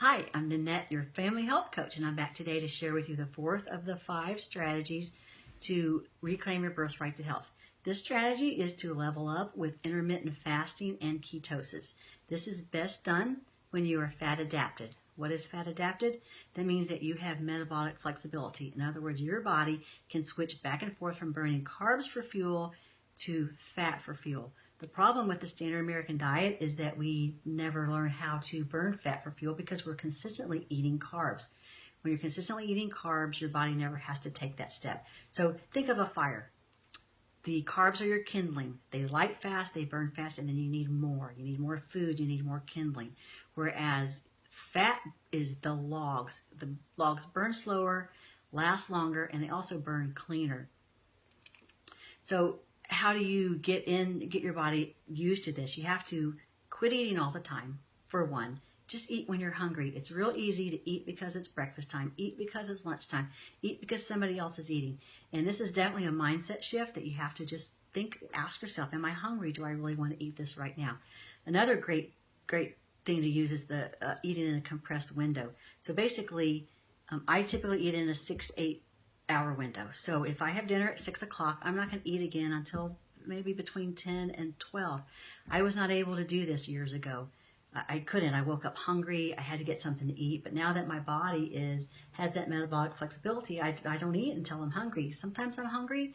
Hi, I'm Nanette, your family health coach, and I'm back today to share with you the fourth of the 5 strategies to reclaim your birthright to health. This strategy is to level up with intermittent fasting and ketosis. This is best done when you are fat adapted. What is fat adapted? That means that you have metabolic flexibility. In other words, your body can switch back and forth from burning carbs for fuel to fat for fuel. The problem with the standard American diet is that we never learn how to burn fat for fuel because we're consistently eating carbs. When you're consistently eating carbs, your body never has to take that step. So think of a fire. The carbs are your kindling. They light fast, they burn fast, and then you need more. You need more food, you need more kindling. Whereas fat is the logs. The logs burn slower, last longer, and they also burn cleaner. So how do you get your body used to this? You have to quit eating all the time, for one. Just eat when you're hungry. It's real easy to eat because it's breakfast time, eat because it's lunchtime, eat because somebody else is eating. And this is definitely a mindset shift that you have to just ask yourself, am I hungry? Do I really want to eat this right now? Another great thing to use is the eating in a compressed window. So basically, I typically eat in a 6 to 8 hour window. So if I have dinner at 6 o'clock, I'm not going to eat again until maybe between 10 and 12. I was not able to do this years ago. I couldn't. I woke up hungry. I had to get something to eat. But now that my body has that metabolic flexibility, I don't eat until I'm hungry. Sometimes I'm hungry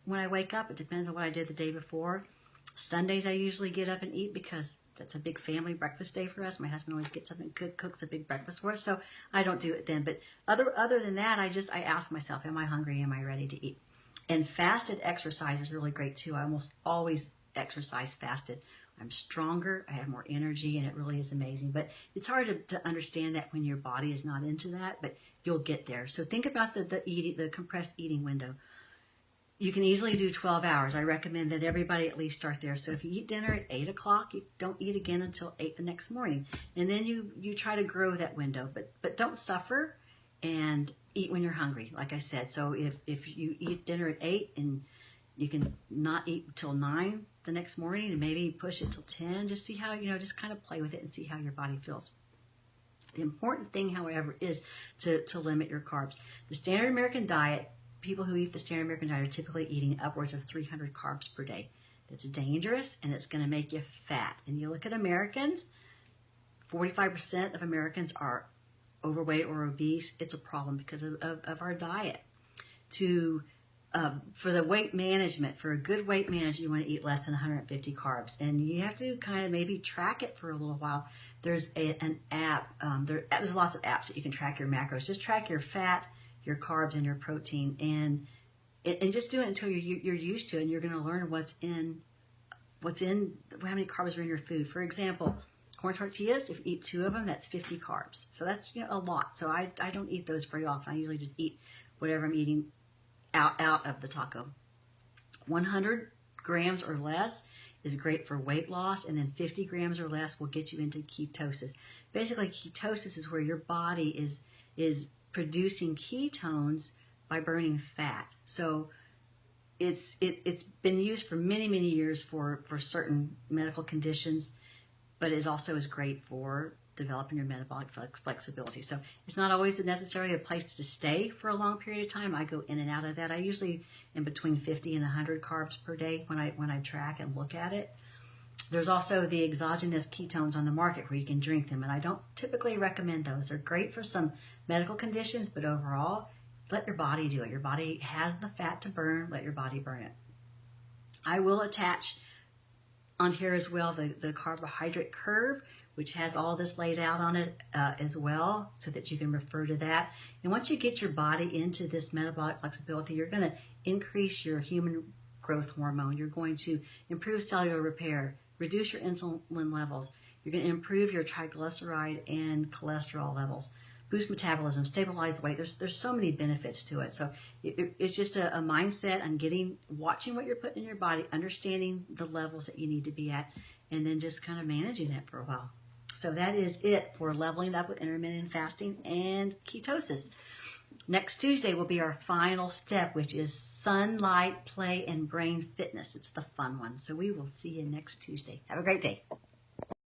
when I wake up. It depends on what I did the day before. Sundays I usually get up and eat because that's a big family breakfast day for us. My husband always gets up and cooks a big breakfast for us, so I don't do it then. But other than that, I ask myself, am I hungry? Am I ready to eat? And fasted exercise is really great too. I almost always exercise fasted. I'm stronger, I have more energy, and it really is amazing. But it's hard to understand that when your body is not into that, but you'll get there. So think about the compressed eating window. You can easily do 12 hours. I recommend that everybody at least start there. So if you eat dinner at 8 o'clock, you don't eat again until 8 the next morning. And then you try to grow that window, but don't suffer and eat when you're hungry, like I said. So if you eat dinner at 8 and you can not eat until 9 the next morning and maybe push it till 10, just see how, just kind of play with it and see how your body feels. The important thing, however, is to limit your carbs. The standard American diet, people who eat the standard American diet are typically eating upwards of 300 carbs per day. That's dangerous, and it's going to make you fat. And you look at Americans, 45% of Americans are overweight or obese. It's a problem because of our diet. For the weight management, for a good weight management, you want to eat less than 150 carbs. And you have to kind of maybe track it for a little while. There's an app. There's lots of apps that you can track your macros. Just track your fat, your carbs, and your protein, and just do it until you're used to it, and you're going to learn how many carbs are in your food. For example, corn tortillas, if you eat 2 of them, that's 50 carbs. So that's a lot. So I don't eat those very often. I usually just eat whatever I'm eating out of the taco. 100 grams or less is great for weight loss, and then 50 grams or less will get you into ketosis. Basically, ketosis is where your body is producing ketones by burning fat. So it's been used for many years for certain medical conditions, but it also is great for developing your metabolic flexibility. So it's not always necessarily a place to stay for a long period of time. I go in and out of that. I usually am between 50 and 100 carbs per day when I track and look at it. There's also the exogenous ketones on the market where you can drink them, and I don't typically recommend those. They're great for some medical conditions, but overall, let your body do it. Your body has the fat to burn. Let your body burn it. I will attach on here as well the carbohydrate curve, which has all this laid out on it as well, so that you can refer to that. And once you get your body into this metabolic flexibility, you're going to increase your human growth hormone. You're going to improve cellular repair, reduce your insulin levels. You're going to improve your triglyceride and cholesterol levels, boost metabolism, stabilize weight. There's so many benefits to it. So it's just a mindset on watching what you're putting in your body, understanding the levels that you need to be at, and then just kind of managing it for a while. So that is it for leveling up with intermittent fasting and ketosis. Next Tuesday will be our final step, which is sunlight, play, and brain fitness. It's the fun one. So we will see you next Tuesday. Have a great day.